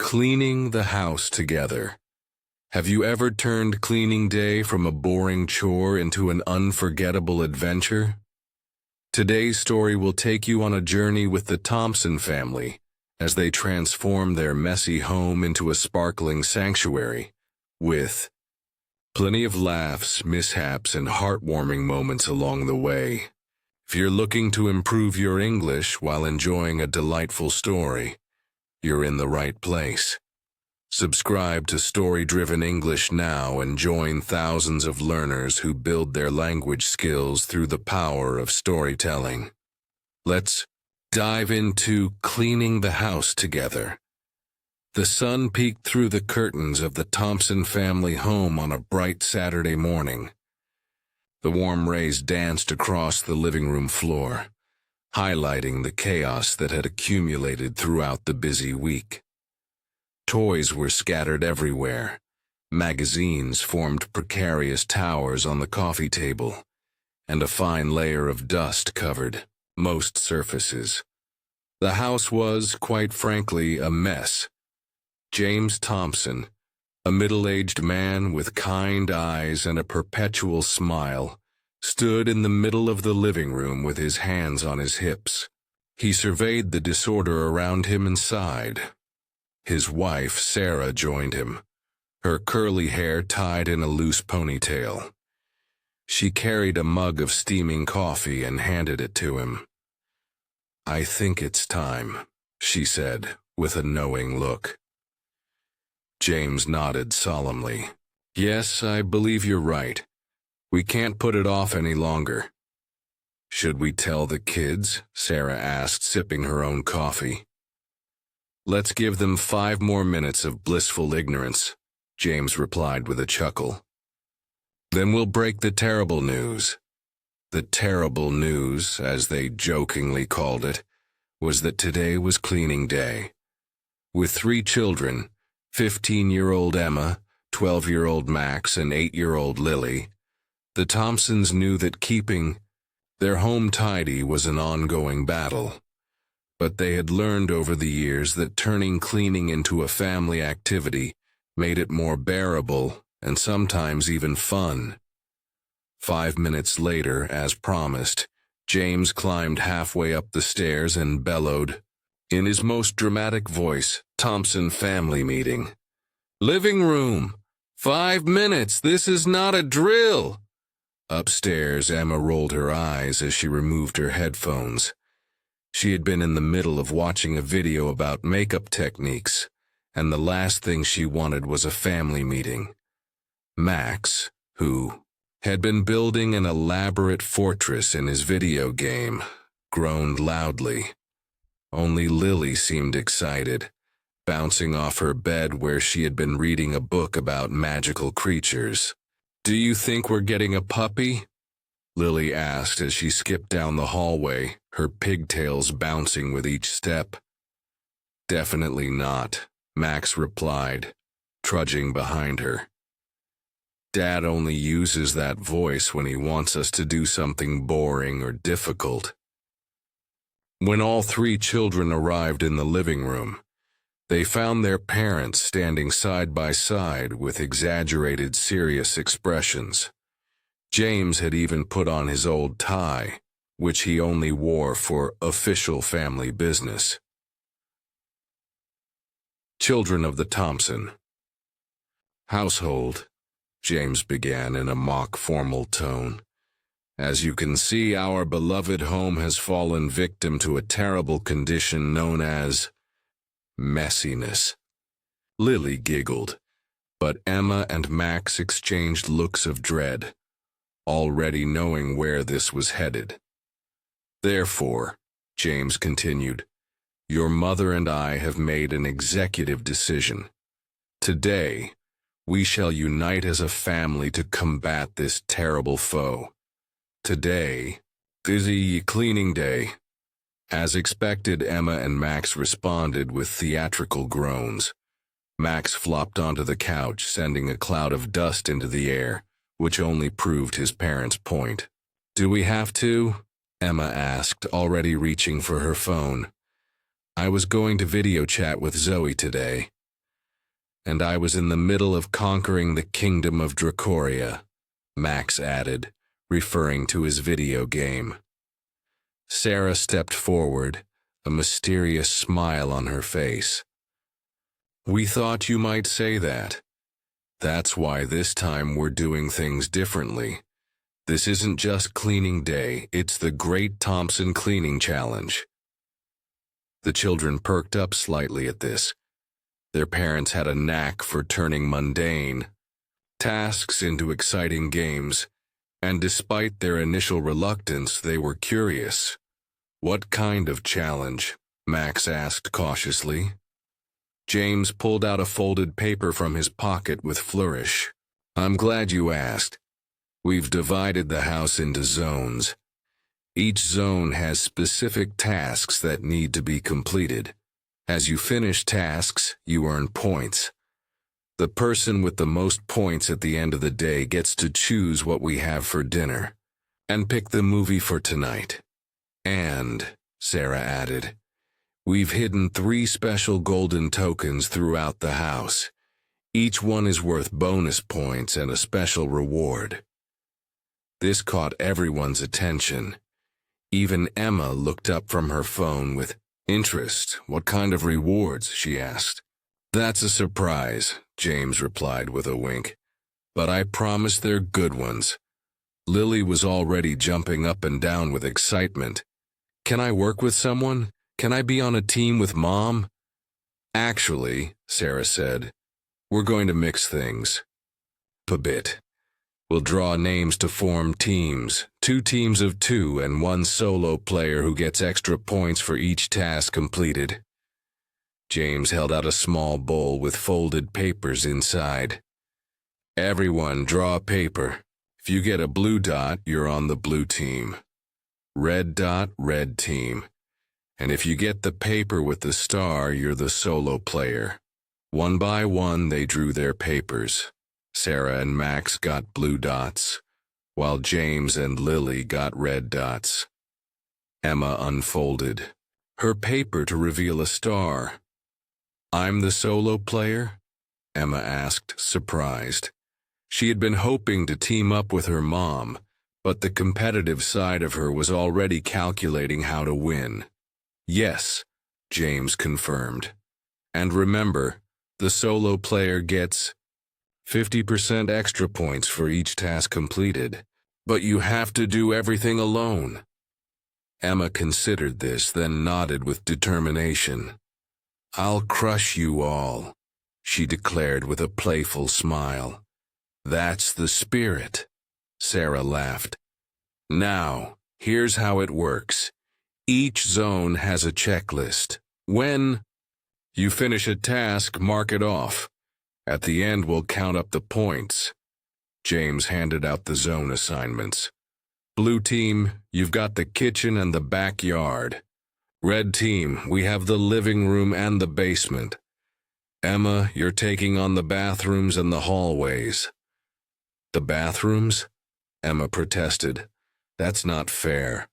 Cleaning the house together. Have you ever turned cleaning day from a boring chore into an unforgettable adventure? Today's story will take you on a journey with the Thompson family as they transform their messy home into a sparkling sanctuary, with plenty of laughs, mishaps, and heartwarming moments along the way. If you're looking to improve your English while enjoying a delightful story, you're in the right place. Subscribe to Story-Driven English now and join thousands of learners who build their language skills through the power of storytelling. Let's dive into cleaning the house together. The sun peeked through the curtains of the Thompson family home on a bright Saturday morning. The warm rays danced across the living room floor, highlighting the chaos that had accumulated throughout the busy week. Toys were scattered everywhere. Magazines formed precarious towers on the coffee table, and a fine layer of dust covered most surfaces. The house was, quite frankly, a mess. James Thompson, a middle-aged man with kind eyes and a perpetual smile, stood in the middle of the living room with his hands on his hips. He surveyed the disorder around him and sighed. His wife, Sarah, joined him, her curly hair tied in a loose ponytail. She carried a mug of steaming coffee and handed it to him. "I think it's time," she said, with a knowing look. James nodded solemnly. "Yes, I believe you're right. We can't put it off any longer." "Should we tell the kids?" Sarah asked, sipping her own coffee. "Let's give them 5 more minutes of blissful ignorance," James replied with a chuckle. "Then we'll break the terrible news." The terrible news, as they jokingly called it, was that today was cleaning day. With 3 children, 15-year-old Emma, 12-year-old Max, and 8-year-old Lily, the Thompsons knew that keeping their home tidy was an ongoing battle. But they had learned over the years that turning cleaning into a family activity made it more bearable and sometimes even fun. 5 minutes later, as promised, James climbed halfway up the stairs and bellowed, in his most dramatic voice, "Thompson family meeting. Living room! 5 minutes! This is not a drill!" Upstairs, Emma rolled her eyes as she removed her headphones. She had been in the middle of watching a video about makeup techniques, and the last thing she wanted was a family meeting. Max, who had been building an elaborate fortress in his video game, groaned loudly. Only Lily seemed excited, bouncing off her bed where she had been reading a book about magical creatures. "Do you think we're getting a puppy?" Lily asked as she skipped down the hallway, her pigtails bouncing with each step. "Definitely not," Max replied, trudging behind her. "Dad only uses that voice when he wants us to do something boring or difficult." When all 3 children arrived in the living room, they found their parents standing side by side with exaggerated, serious expressions. James had even put on his old tie, which he only wore for official family business. Children of the Thompson household, James began in a mock formal tone. "As you can see, our beloved home has fallen victim to a terrible condition known as messiness." Lily giggled, but Emma and Max exchanged looks of dread, already knowing where this was headed. "Therefore," James continued, "your mother and I have made an executive decision. Today, we shall unite as a family to combat this terrible foe. Today is a cleaning day." As expected, Emma and Max responded with theatrical groans. Max flopped onto the couch, sending a cloud of dust into the air, which only proved his parents' point. "Do we have to?" Emma asked, already reaching for her phone. "I was going to video chat with Zoe today." and I was in the middle of conquering the kingdom of Dracoria, Max added, referring to his video game. Sarah stepped forward, a mysterious smile on her face. We thought you might say that. That's why this time we're doing things differently. This isn't just cleaning day, it's the Great Thompson Cleaning Challenge. The children perked up slightly at this. Their parents had a knack for turning mundane tasks into exciting games, and despite their initial reluctance, they were curious. What kind of challenge? Max asked cautiously. James pulled out a folded paper from his pocket with flourish. I'm glad you asked. We've divided the house into zones. Each zone has specific tasks that need to be completed. As you finish tasks, you earn points. The person with the most points at the end of the day gets to choose what we have for dinner and pick the movie for tonight. And, Sarah added, we've hidden 3 special golden tokens throughout the house. Each one is worth bonus points and a special reward. This caught everyone's attention. Even Emma looked up from her phone with interest. What kind of rewards? She asked. That's a surprise, James replied with a wink. But I promise they're good ones. Lily was already jumping up and down with excitement. Can I work with someone? Can I be on a team with Mom? Actually, Sarah said, we're going to mix things a bit. We'll draw names to form teams, 2 teams of 2 and 1 solo player who gets extra points for each task completed. James held out a small bowl with folded papers inside. Everyone draw a paper. If you get a blue dot, you're on the blue team. Red dot, red team. And if you get the paper with the star, you're the solo player. One by one, they drew their papers. Sarah and Max got blue dots, while James and Lily got red dots. Emma unfolded her paper to reveal a star. I'm the solo player? Emma asked, surprised. She had been hoping to team up with her mom, but the competitive side of her was already calculating how to win. Yes, James confirmed. And remember, the solo player gets 50% extra points for each task completed, but you have to do everything alone. Emma considered this, then nodded with determination. I'll crush you all, she declared with a playful smile. That's the spirit, Sarah laughed. Now, here's how it works. Each zone has a checklist. When you finish a task, mark it off. At the end, we'll count up the points. James handed out the zone assignments. Blue team, you've got the kitchen and the backyard. Red team, we have the living room and the basement. Emma, you're taking on the bathrooms and the hallways. The bathrooms? Emma protested. That's not fair.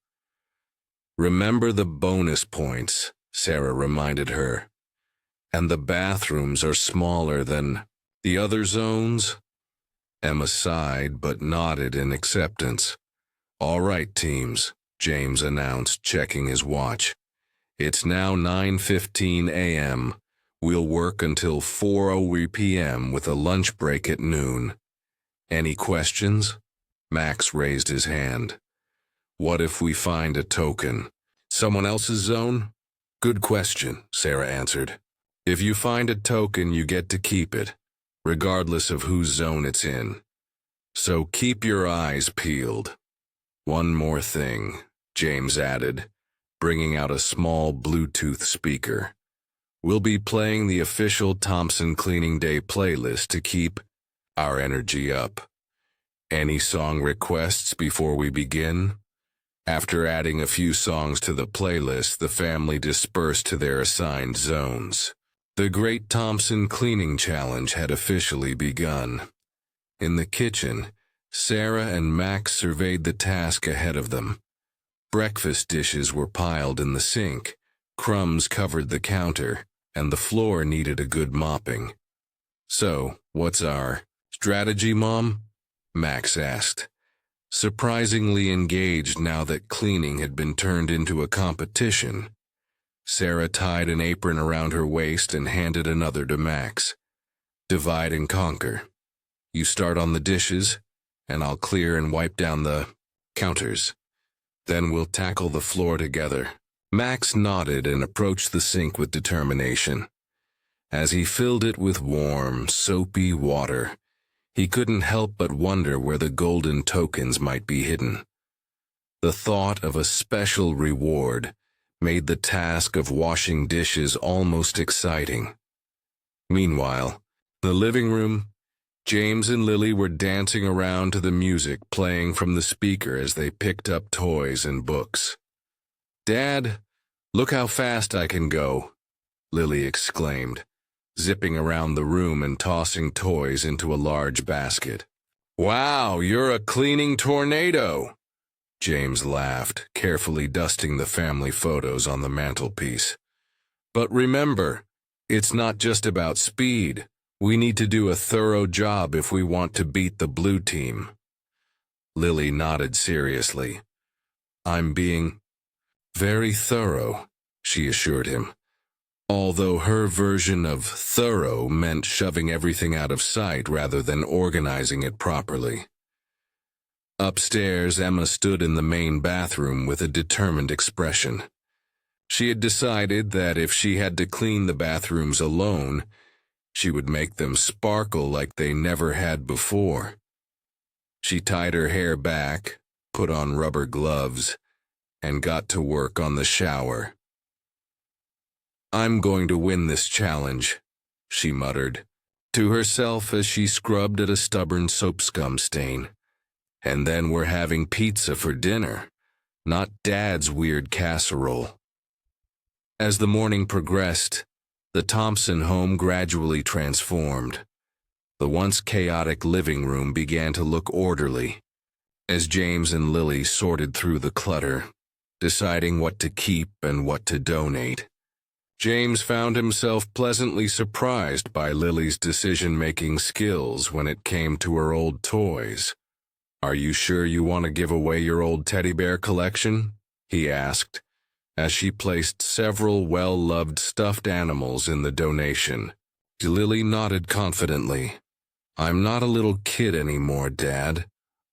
Remember the bonus points, Sarah reminded her. And the bathrooms are smaller than the other zones? Emma sighed but nodded in acceptance. All right, teams, James announced, checking his watch. It's now 9:15 a.m. We'll work until 4:00 p.m. with a lunch break at noon. Any questions? Max raised his hand. What if we find a token? Someone else's zone? Good question, Sarah answered. If you find a token, you get to keep it, regardless of whose zone it's in. So keep your eyes peeled. One more thing, James added, bringing out a small Bluetooth speaker. We'll be playing the official Thompson Cleaning Day playlist to keep our energy up. Any song requests before we begin? After adding a few songs to the playlist, the family dispersed to their assigned zones. The Great Thompson Cleaning Challenge had officially begun. In the kitchen, Sarah and Max surveyed the task ahead of them. Breakfast dishes were piled in the sink, crumbs covered the counter, and the floor needed a good mopping. So, what's our strategy, Mom? Max asked, surprisingly engaged now that cleaning had been turned into a competition. Sarah tied an apron around her waist and handed another to Max. Divide and conquer. You start on the dishes, and I'll clear and wipe down the counters. Then we'll tackle the floor together. Max nodded and approached the sink with determination. As he filled it with warm, soapy water, he couldn't help but wonder where the golden tokens might be hidden. The thought of a special reward made the task of washing dishes almost exciting. Meanwhile, the living room, James and Lily were dancing around to the music playing from the speaker as they picked up toys and books. "Dad, look how fast I can go," Lily exclaimed, zipping around the room and tossing toys into a large basket. "Wow, you're a cleaning tornado," James laughed, carefully dusting the family photos on the mantelpiece. "But remember, it's not just about speed. We need to do a thorough job if we want to beat the blue team." Lily nodded seriously. "I'm being very thorough," she assured him, although her version of thorough meant shoving everything out of sight rather than organizing it properly. Upstairs, Emma stood in the main bathroom with a determined expression. She had decided that if she had to clean the bathrooms alone, she would make them sparkle like they never had before. She tied her hair back, put on rubber gloves, and got to work on the shower. "I'm going to win this challenge," she muttered to herself as she scrubbed at a stubborn soap scum stain. "And then we're having pizza for dinner, not Dad's weird casserole." As the morning progressed, the Thompson home gradually transformed. The once chaotic living room began to look orderly, as James and Lily sorted through the clutter, deciding what to keep and what to donate. James found himself pleasantly surprised by Lily's decision-making skills when it came to her old toys. "Are you sure you want to give away your old teddy bear collection?" he asked, as she placed several well-loved stuffed animals in the donation. Lily nodded confidently. "I'm not a little kid anymore, Dad.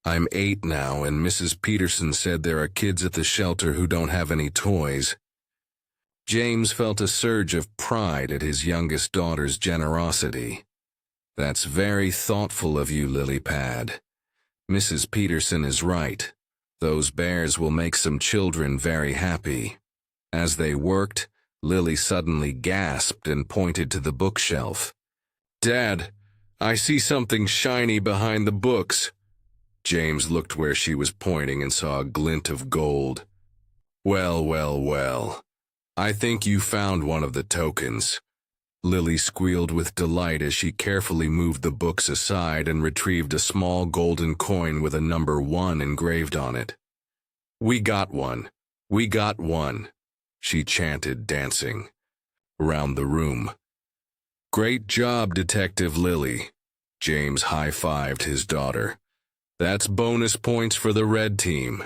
I'm 8 now, and Mrs. Peterson said there are kids at the shelter who don't have any toys." James felt a surge of pride at his youngest daughter's generosity. "That's very thoughtful of you, Lilypad. Mrs. Peterson is right. Those bears will make some children very happy." As they worked, Lily suddenly gasped and pointed to the bookshelf. "Dad, I see something shiny behind the books." James looked where she was pointing and saw a glint of gold. "Well, well, well. I think you found one of the tokens." Lily squealed with delight as she carefully moved the books aside and retrieved a small golden coin with a number 1 engraved on it. "We got one. We got one," she chanted, dancing around the room. "Great job, Detective Lily." James high-fived his daughter. "That's bonus points for the red team."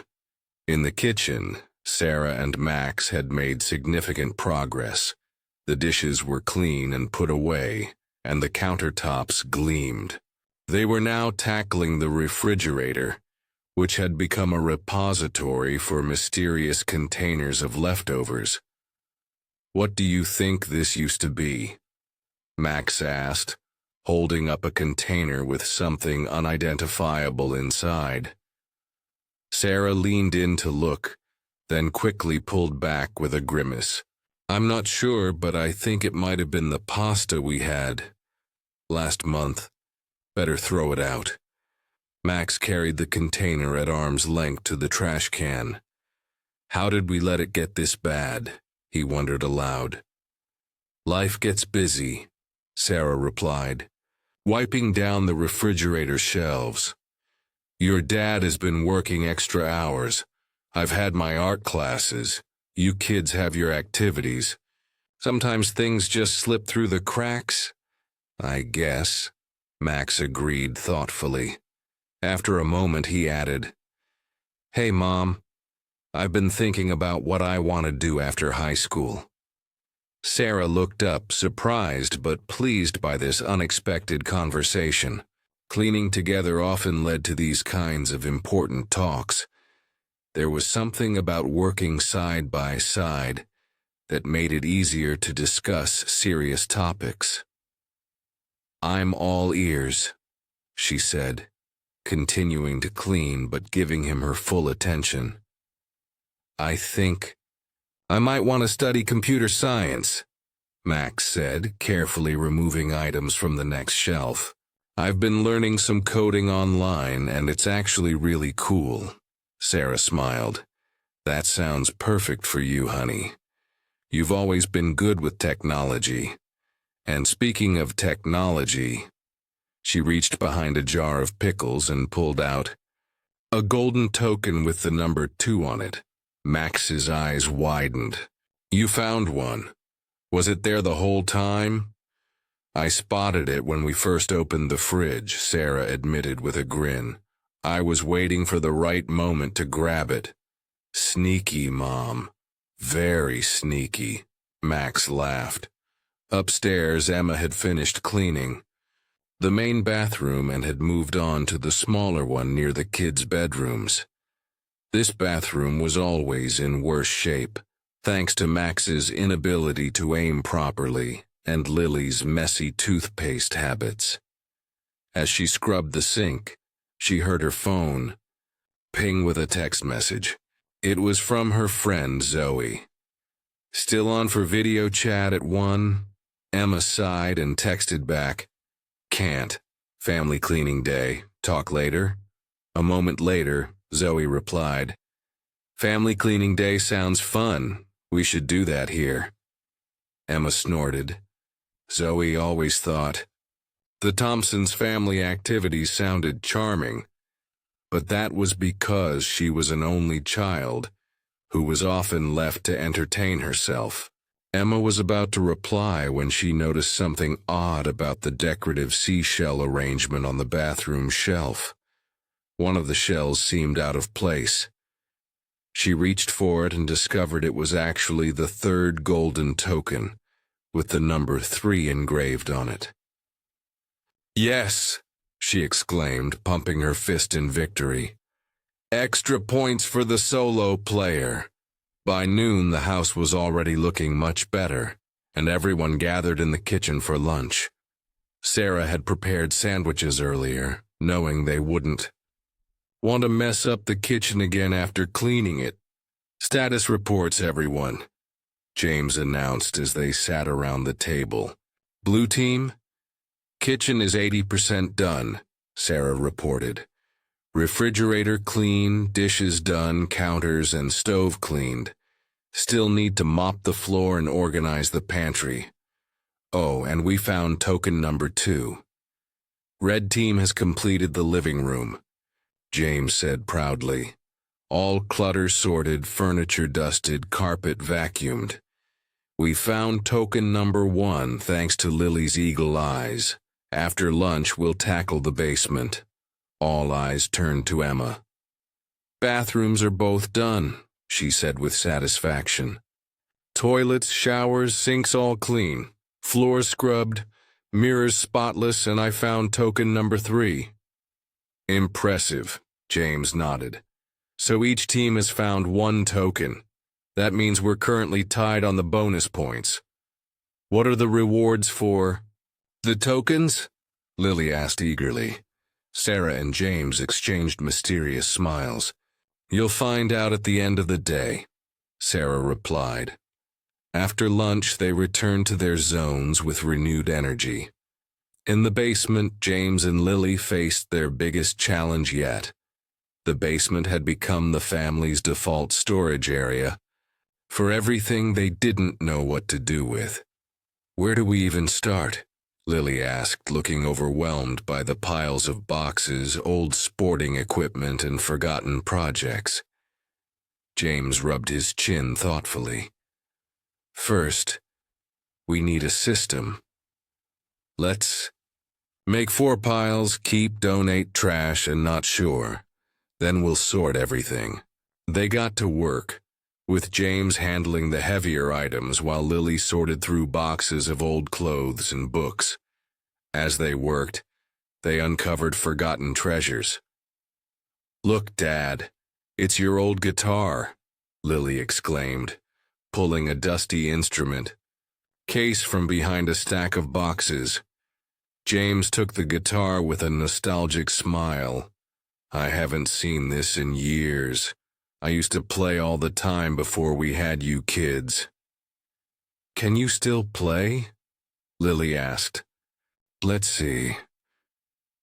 In the kitchen, Sarah and Max had made significant progress. The dishes were clean and put away, and the countertops gleamed. They were now tackling the refrigerator, which had become a repository for mysterious containers of leftovers. "What do you think this used to be?" Max asked, holding up a container with something unidentifiable inside. Sarah leaned in to look, then quickly pulled back with a grimace. "I'm not sure, but I think it might have been the pasta we had last month. Better throw it out." Max carried the container at arm's length to the trash can. "How did we let it get this bad?" he wondered aloud. "Life gets busy," Sarah replied, wiping down the refrigerator shelves. "Your dad has been working extra hours. I've had my art classes. You kids have your activities. Sometimes things just slip through the cracks. I guess, Max agreed thoughtfully. After a moment, he added, "Hey, Mom, I've been thinking about what I want to do after high school." Sarah looked up, surprised but pleased by this unexpected conversation. Cleaning together often led to these kinds of important talks. There was something about working side by side that made it easier to discuss serious topics. "I'm all ears," she said, continuing to clean but giving him her full attention. "I think I might want to study computer science," Max said, carefully removing items from the next shelf. "I've been learning some coding online, and it's actually really cool." Sarah smiled. "That sounds perfect for you, honey. You've always been good with technology. And speaking of technology," she reached behind a jar of pickles and pulled out a golden token with the number 2 on it. Max's eyes widened. "You found one. Was it there the whole time?" "I spotted it when we first opened the fridge," Sarah admitted with a grin. "I was waiting for the right moment to grab it." "Sneaky, Mom. Very sneaky," Max laughed. Upstairs, Emma had finished cleaning the main bathroom and had moved on to the smaller one near the kids' bedrooms. This bathroom was always in worse shape, thanks to Max's inability to aim properly and Lily's messy toothpaste habits. As she scrubbed the sink, she heard her phone ping with a text message. It was from her friend Zoe. "Still on for video chat at 1? Emma sighed and texted back, "Can't. Family cleaning day. Talk later." A moment later, Zoe replied, "Family cleaning day sounds fun. We should do that here." Emma snorted. Zoe always thought the Thompsons' family activities sounded charming, but that was because she was an only child who was often left to entertain herself. Emma was about to reply when she noticed something odd about the decorative seashell arrangement on the bathroom shelf. One of the shells seemed out of place. She reached for it and discovered it was actually the 3rd golden token, with the number 3 engraved on it. "Yes," she exclaimed, pumping her fist in victory. "Extra points for the solo player." By noon, the house was already looking much better, and everyone gathered in the kitchen for lunch. Sarah had prepared sandwiches earlier, knowing they wouldn't want to mess up the kitchen again after cleaning it. "Status reports, everyone," James announced as they sat around the table. "Blue team? Kitchen is 80% done," Sarah reported. "Refrigerator clean, dishes done, counters and stove cleaned. Still need to mop the floor and organize the pantry. Oh, and we found token number 2. Red team has completed the living room," James said proudly. "All clutter sorted, furniture dusted, carpet vacuumed. We found token number 1 thanks to Lily's eagle eyes. After lunch, we'll tackle the basement." All eyes turned to Emma. "Bathrooms are both done," she said with satisfaction. "Toilets, showers, sinks all clean. Floors scrubbed, mirrors spotless, and I found token number 3. "Impressive," James nodded. "So each team has found 1 token. That means we're currently tied on the bonus points. What are the rewards for the tokens?" Lily asked eagerly. Sarah and James exchanged mysterious smiles. "You'll find out at the end of the day," Sarah replied. After lunch, they returned to their zones with renewed energy. In the basement, James and Lily faced their biggest challenge yet. The basement had become the family's default storage area for everything they didn't know what to do with. "Where do we even start?" Lily asked, looking overwhelmed by the piles of boxes, old sporting equipment, and forgotten projects. James rubbed his chin thoughtfully. "First, we need a system. Let's make 4 piles, keep, donate, trash, and not sure. Then we'll sort everything. They got to work, with James handling the heavier items while Lily sorted through boxes of old clothes and books. As they worked, they uncovered forgotten treasures. "Look, Dad, it's your old guitar," Lily exclaimed, pulling a dusty instrument case from behind a stack of boxes. James took the guitar with a nostalgic smile. "I haven't seen this in years. I used to play all the time before we had you kids." "Can you still play?" Lily asked. "Let's see."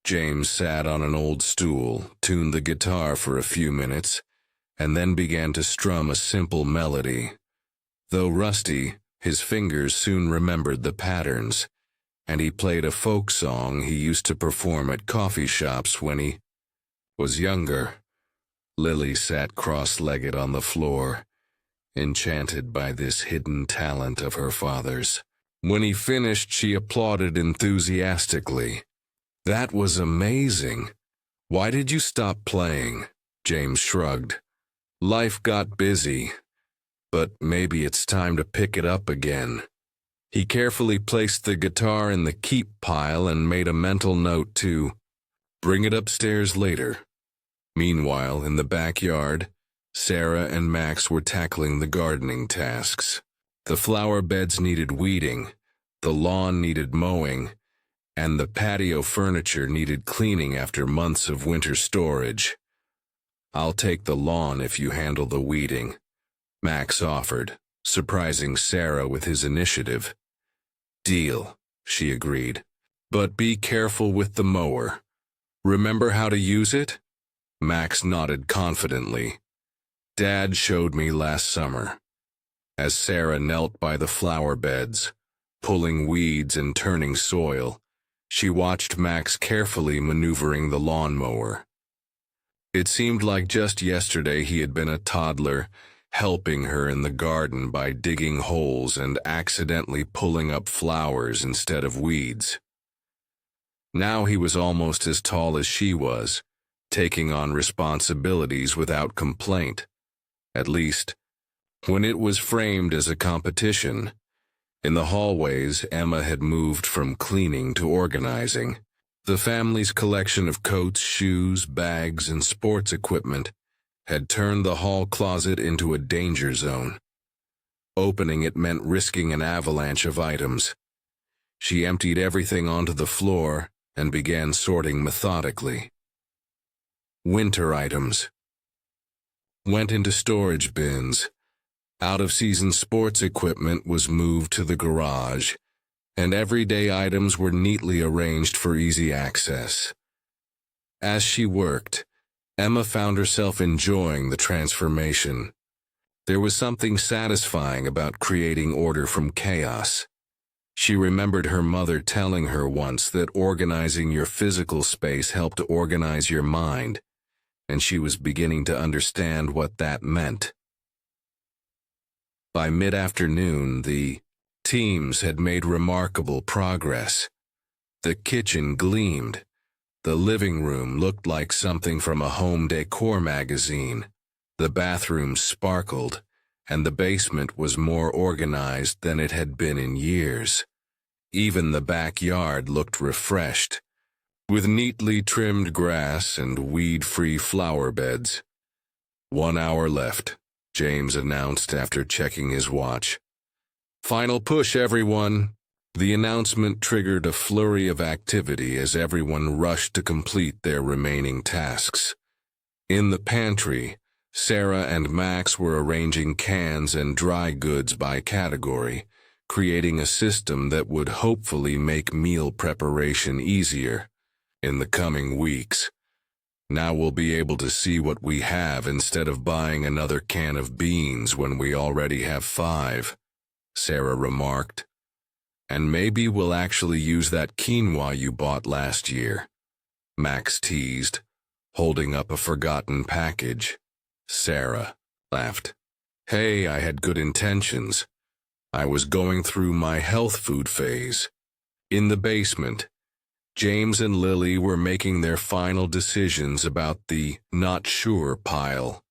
James sat on an old stool, tuned the guitar for a few minutes, and then began to strum a simple melody. Though rusty, his fingers soon remembered the patterns, and he played a folk song he used to perform at coffee shops when he was younger. Lily sat cross-legged on the floor, enchanted by this hidden talent of her father's. When he finished, she applauded enthusiastically. "That was amazing. Why did you stop playing?" James shrugged. "Life got busy, but maybe it's time to pick it up again." He carefully placed the guitar in the keep pile and made a mental note to bring it upstairs later. Meanwhile, in the backyard, Sarah and Max were tackling the gardening tasks. The flower beds needed weeding, the lawn needed mowing, and the patio furniture needed cleaning after months of winter storage. "I'll take the lawn if you handle the weeding," Max offered, surprising Sarah with his initiative. "Deal," she agreed. "But be careful with the mower. Remember how to use it?" Max nodded confidently. "Dad showed me last summer." As Sarah knelt by the flower beds, pulling weeds and turning soil, she watched Max carefully maneuvering the lawnmower. It seemed like just yesterday he had been a toddler, helping her in the garden by digging holes and accidentally pulling up flowers instead of weeds. Now he was almost as tall as she was, taking on responsibilities without complaint. At least, when it was framed as a competition. In the hallways, Emma had moved from cleaning to organizing. The family's collection of coats, shoes, bags, and sports equipment had turned the hall closet into a danger zone. Opening it meant risking an avalanche of items. She emptied everything onto the floor and began sorting methodically. Winter items went into storage bins. Out-of-season sports equipment was moved to the garage, and everyday items were neatly arranged for easy access. As she worked, Emma found herself enjoying the transformation. There was something satisfying about creating order from chaos. She remembered her mother telling her once that organizing your physical space helped to organize your mind, and she was beginning to understand what that meant. By mid-afternoon, the teams had made remarkable progress. The kitchen gleamed. The living room looked like something from a home decor magazine. The bathroom sparkled, and the basement was more organized than it had been in years. Even the backyard looked refreshed, with neatly trimmed grass and weed-free flower beds. 1 hour left, James announced after checking his watch. "Final push, everyone." The announcement triggered a flurry of activity as everyone rushed to complete their remaining tasks. In the pantry, Sarah and Max were arranging cans and dry goods by category, creating a system that would hopefully make meal preparation easier. In the coming weeks, now we'll be able to see what we have instead of buying another can of beans when we already have 5, Sarah remarked. "And maybe we'll actually use that quinoa you bought last year," Max teased, holding up a forgotten package. Sarah laughed. "Hey, I had good intentions. I was going through my health food phase." In the basement, James and Lily were making their final decisions about the not sure pile,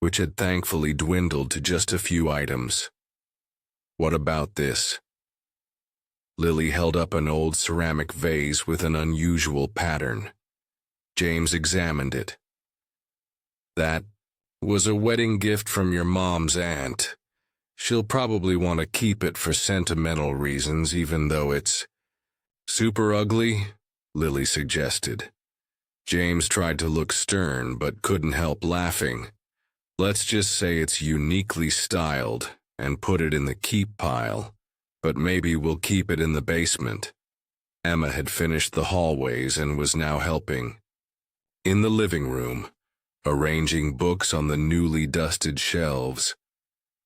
which had thankfully dwindled to just a few items. What about this? Lily held up an old ceramic vase with an unusual pattern. James examined it. That was a wedding gift from your mom's aunt. She'll probably want to keep it for sentimental reasons, even though it's super ugly, Lily suggested. James tried to look stern, but couldn't help laughing. Let's just say it's uniquely styled and put it in the keep pile, but maybe we'll keep it in the basement. Emma had finished the hallways and was now helping. In the living room, arranging books on the newly dusted shelves.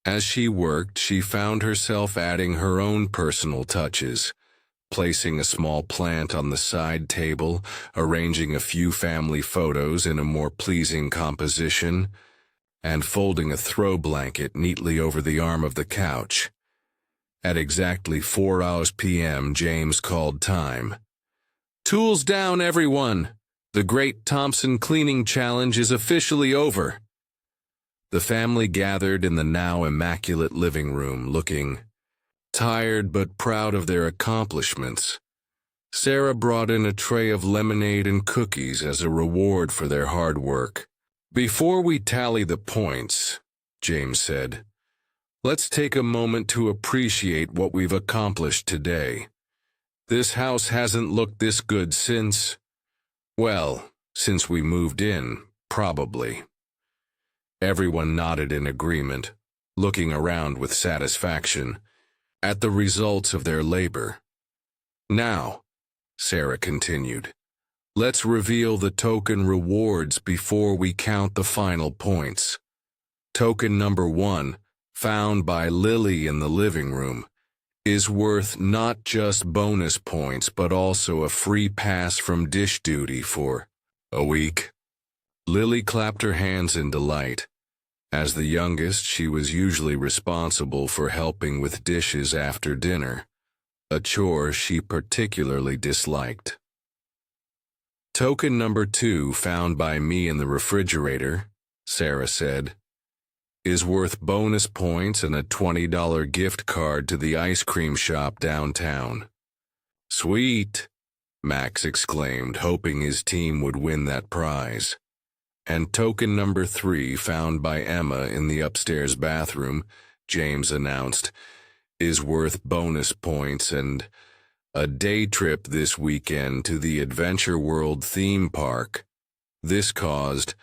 As she worked, she found herself adding her own personal touches, placing a small plant on the side table, arranging a few family photos in a more pleasing composition, and folding a throw blanket neatly over the arm of the couch. At exactly 4 p.m., James called time. "Tools down, everyone! The Great Thompson Cleaning Challenge is officially over." The family gathered in the now immaculate living room, looking tired but proud of their accomplishments. Sarah brought in a tray of lemonade and cookies as a reward for their hard work. "Before we tally the points," James said, "let's take a moment to appreciate what we've accomplished today. This house hasn't looked this good since, well, since we moved in, probably." Everyone nodded in agreement, looking around with satisfaction at the results of their labor. "Now," Sarah continued, "let's reveal the token rewards before we count the final points. Token number 1, found by Lily in the living room, is worth not just bonus points but also a free pass from dish duty for a week." Lily clapped her hands in delight. As the youngest, she was usually responsible for helping with dishes after dinner, a chore she particularly disliked. "Token number 2, found by me in the refrigerator," Sarah said, "is worth bonus points and a $20 gift card to the ice cream shop downtown." "Sweet," Max exclaimed, hoping his team would win that prize. "And token number 3, found by Emma in the upstairs bathroom," James announced, "is worth bonus points and a day trip this weekend to the Adventure World theme park." This caused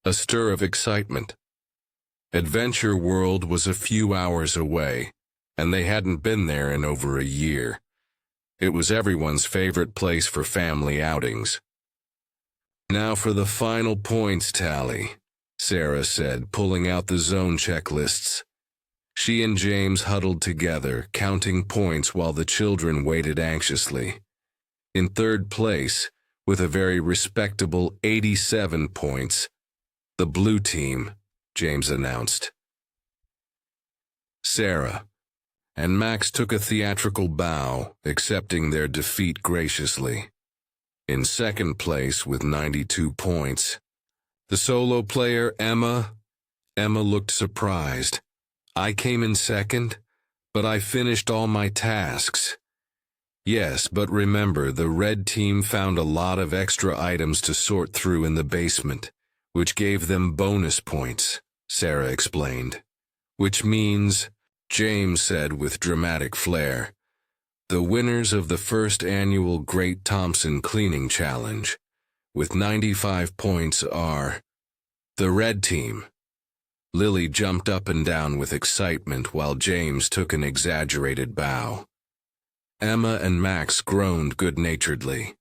a stir of excitement. Adventure World was a few hours away, and they hadn't been there in over a year. It was everyone's favorite place for family outings. "Now for the final points tally," Sarah said, pulling out the zone checklists. She and James huddled together, counting points while the children waited anxiously. In third place, with a very respectable 87 points, the blue team, James announced. Sarah and Max took a theatrical bow, accepting their defeat graciously. In second place with 92 points, the solo player Emma looked surprised. "I came in second, but I finished all my tasks." "Yes, but remember, the red team found a lot of extra items to sort through in the basement, which gave them bonus points," Sarah explained. "Which means," James said with dramatic flair, "the winners of the first annual Great Thompson Cleaning Challenge, with 95 points, are the red team." Lily jumped up and down with excitement while James took an exaggerated bow. Emma and Max groaned good-naturedly.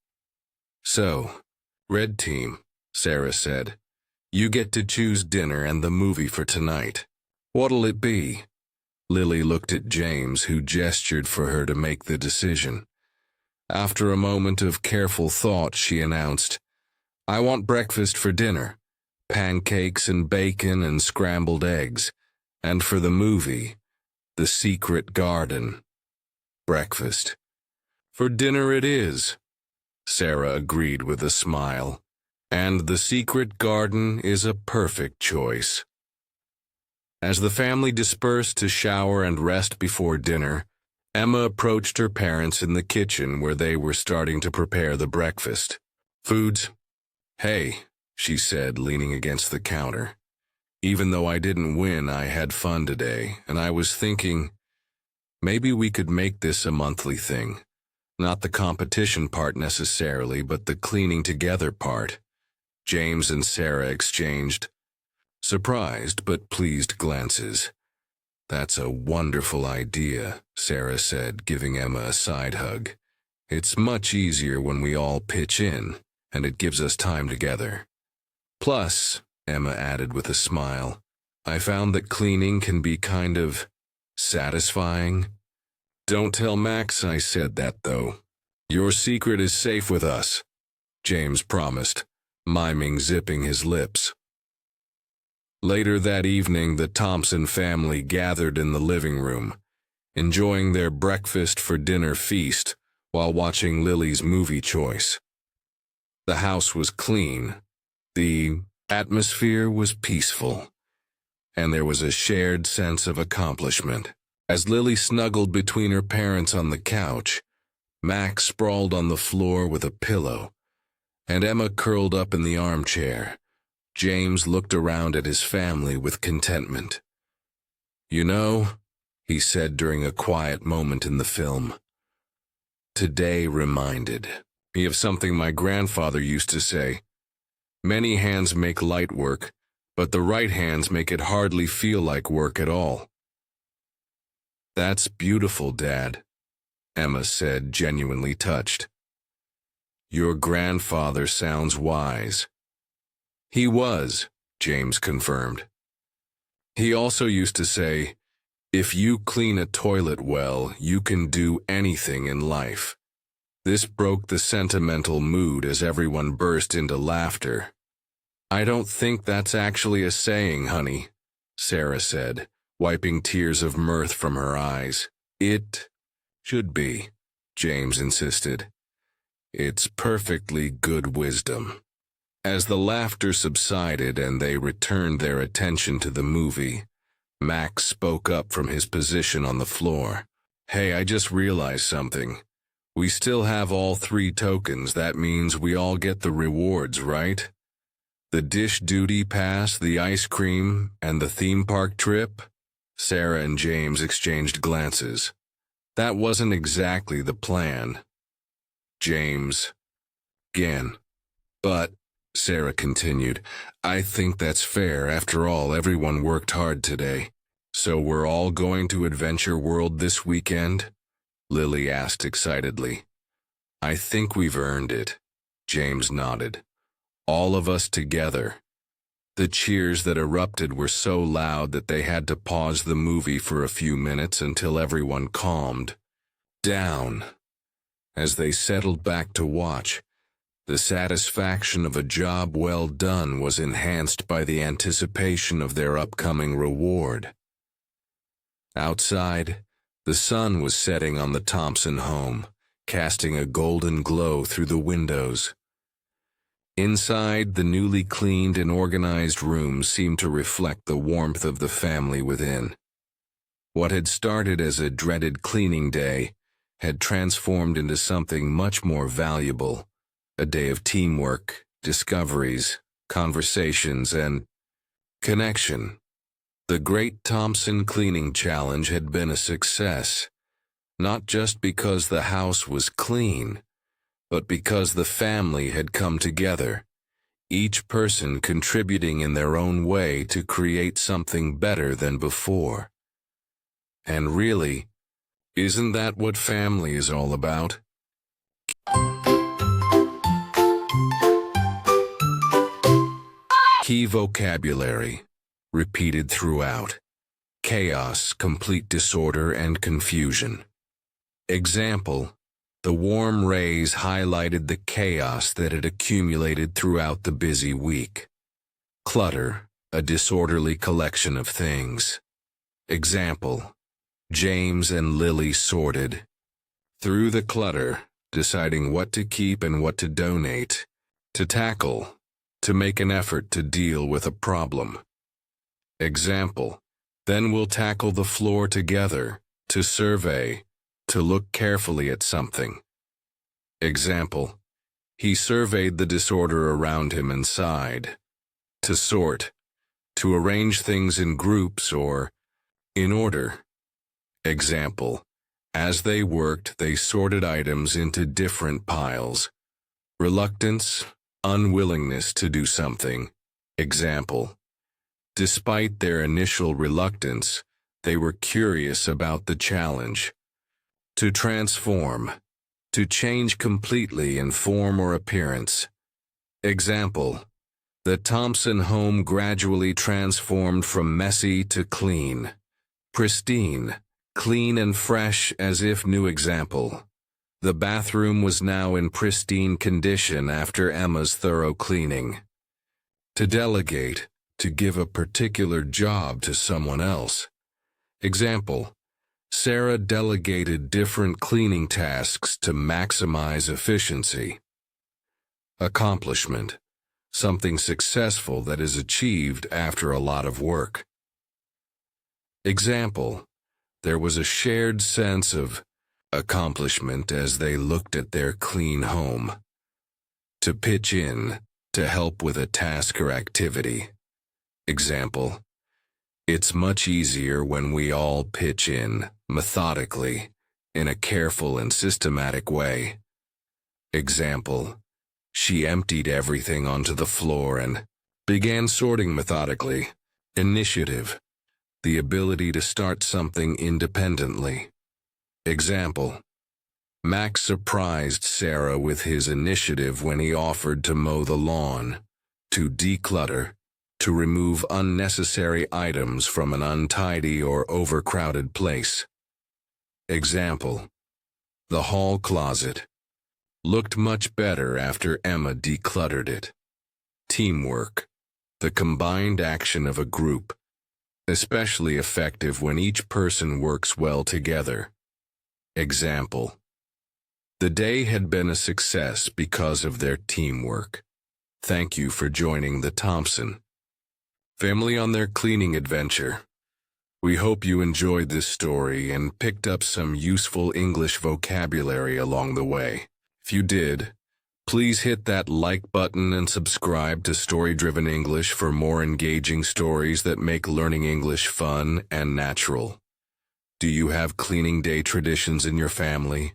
"So, red team," Sarah said, "you get to choose dinner and the movie for tonight. What'll it be?" Lily looked at James, who gestured for her to make the decision. After a moment of careful thought, she announced, "I want breakfast for dinner, pancakes and bacon and scrambled eggs, and for the movie, The Secret Garden." "Breakfast. For dinner it is, Sarah agreed with a smile. And the secret garden is a perfect choice. As the family dispersed to shower and rest before dinner, Emma approached her parents in the kitchen where they were starting to prepare the breakfast. Foods? Hey, she said, leaning against the counter. Even though I didn't win, I had fun today, and I was thinking, maybe we could make this a monthly thing. Not the competition part necessarily, but the cleaning together part. James and Sarah exchanged surprised but pleased glances. That's a wonderful idea, Sarah said, giving Emma a side hug. It's much easier when we all pitch in, and it gives us time together. Plus, Emma added with a smile, I found that cleaning can be kind of satisfying. Don't tell Max I said that, though. Your secret is safe with us, James promised, miming zipping his lips. Later that evening, the Thompson family gathered in the living room, enjoying their breakfast for dinner feast while watching Lily's movie choice. The house was clean, the atmosphere was peaceful, and there was a shared sense of accomplishment. As Lily snuggled between her parents on the couch, Max sprawled on the floor with a pillow, and Emma curled up in the armchair. James looked around at his family with contentment. You know, he said during a quiet moment in the film, today reminded me of something my grandfather used to say. Many hands make light work, but the right hands make it hardly feel like work at all. That's beautiful, Dad, Emma said, genuinely touched. Your grandfather sounds wise. He was, James confirmed. He also used to say, if you clean a toilet well, you can do anything in life. This broke the sentimental mood as everyone burst into laughter. I don't think that's actually a saying, honey, Sarah said, wiping tears of mirth from her eyes. It should be, James insisted. It's perfectly good wisdom. As the laughter subsided and they returned their attention to the movie, Max spoke up from his position on the floor. Hey, I just realized something. We still have all 3 tokens. That means we all get the rewards, right? The dish duty pass, the ice cream, and the theme park trip? Sarah and James exchanged glances. That wasn't exactly the plan. James. Again. But, Sarah continued, I think that's fair. After all, everyone worked hard today. So we're all going to Adventure World this weekend? Lily asked excitedly. I think we've earned it, James nodded. All of us together. The cheers that erupted were so loud that they had to pause the movie for a few minutes until everyone calmed down. As they settled back to watch, the satisfaction of a job well done was enhanced by the anticipation of their upcoming reward. Outside, the sun was setting on the Thompson home, casting a golden glow through the windows. Inside, the newly cleaned and organized rooms seemed to reflect the warmth of the family within. What had started as a dreaded cleaning day had transformed into something much more valuable. A day of teamwork, discoveries, conversations, and connection. The Great Thompson Cleaning Challenge had been a success, not just because the house was clean, but because the family had come together, each person contributing in their own way to create something better than before. And really, isn't that what family is all about? Key vocabulary, repeated throughout. Chaos, complete disorder, and confusion. Example, the warm rays highlighted the chaos that had accumulated throughout the busy week. Clutter, a disorderly collection of things. Example, James and Lily sorted Through the clutter, deciding what to keep and what to donate. To tackle, to make an effort to deal with a problem. Example, then we'll tackle the floor together. To survey, to look carefully at something. Example, he surveyed the disorder around him and sighed. To sort, to arrange things in groups or in order. Example, as they worked, they sorted items into different piles. Reluctance, unwillingness to do something. Example, despite their initial reluctance, they were curious about the challenge. To transform, to change completely in form or appearance. Example, the Thompson home gradually transformed from messy to clean. Pristine, clean and fresh as if new. Example, the bathroom was now in pristine condition after Emma's thorough cleaning. To delegate, to give a particular job to someone else. Example, Sarah delegated different cleaning tasks to maximize efficiency. Accomplishment, something successful that is achieved after a lot of work. Example, there was a shared sense of accomplishment as they looked at their clean home. To pitch in, to help with a task or activity. Example, it's much easier when we all pitch in, methodically, in a careful and systematic way. Example, she emptied everything onto the floor and began sorting methodically. Initiative, the ability to start something independently. Example, Max surprised Sarah with his initiative when he offered to mow the lawn. To declutter, to remove unnecessary items from an untidy or overcrowded place. Example, the hall closet looked much better after Emma decluttered it. Teamwork, the combined action of a group, especially effective when each person works well together. Example, the day had been a success because of their teamwork. Thank you for joining the Thompson family on their cleaning adventure. We hope you enjoyed this story and picked up some useful English vocabulary along the way. If you did, please hit that like button and subscribe to Story Driven English for more engaging stories that make learning English fun and natural. Do you have cleaning day traditions in your family?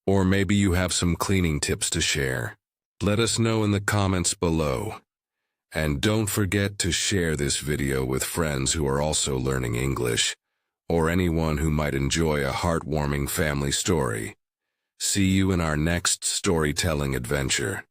Or maybe you have some cleaning tips to share. Let us know in the comments below. And don't forget to share this video with friends who are also learning English, or anyone who might enjoy a heartwarming family story. See you in our next storytelling adventure.